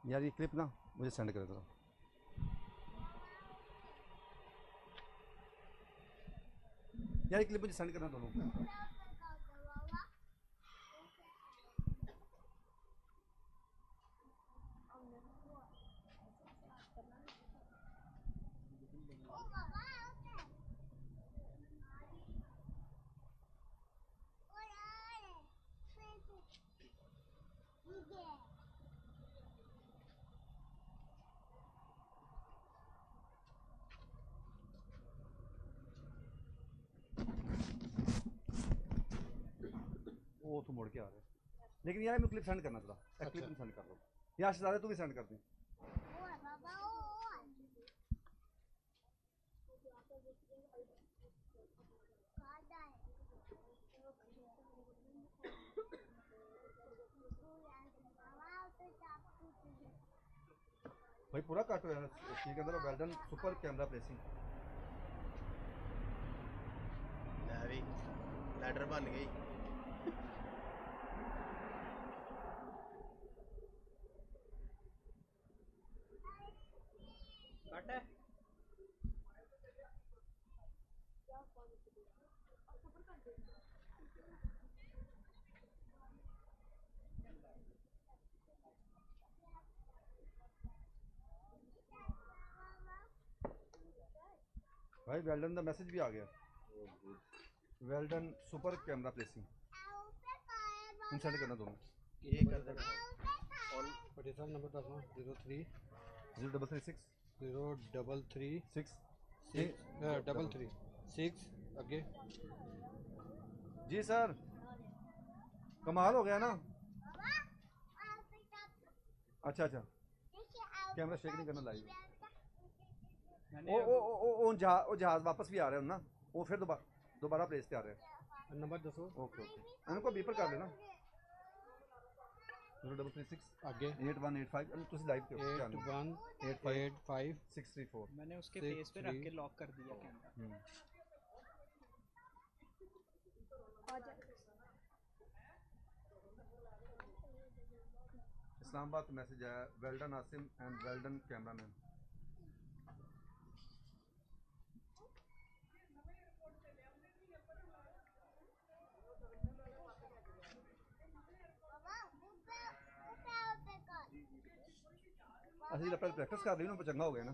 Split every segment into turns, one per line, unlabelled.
यार ये क्लिप ना मुझे सेंड कर दो। यार ये क्लिप मुझे सेंड करना दोनों। वो तो मुड़ के आ रहे हैं, लेकिन यार मैं क्लिप सेंड करना थोड़ा। अच्छा। क्लिप सेंड कर दो यार, शहजादे तू भी सेंड कर दी। भाई पूरा कट हो जाना ठीक है। Well done super camera placing.
Ladder बन गई। कट है।
भाई वेल डन का मैसेज भी आ गया। Well done super camera placing. तुम सेंड करना दोनों।
ये कर देना और
पटियाला नंबर 10 03
033
033 6 आगे।
जी सर, कमाल हो गया ना। अच्छा अच्छा, कैमरा शेक नहीं करना लाइव। वो जहाज वापस भी आ रहे हैं ना, वो फिर दोबारा प्लेस पे आ रहे हैं।
नंबर दसो।
ओके ओके, उनको बीपर कर लेना। 0336 आगे 8185 तुम लाइव पे
8185
634।
मैंने उसके फेस पे रख के लॉक कर दिया कैमरा।
इस्लामाबाद मैसेज आया, well done Asim and well done cameraman. असली पहले प्रैक्टिस कर रही हूं, चंगा हो गया ना।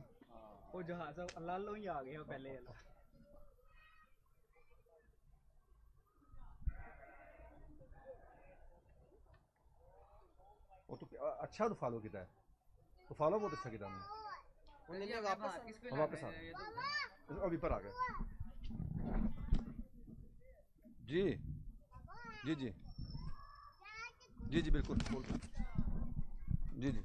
वो जहाज लालो ही आ गए पहले वाला।
वो तो अच्छा तो फॉलो किया है, तो फॉलो बहुत अच्छा किया मैंने। वापस आ गया, अभी पर आ गया। जी जी जी जी जी बिल्कुल जी जी।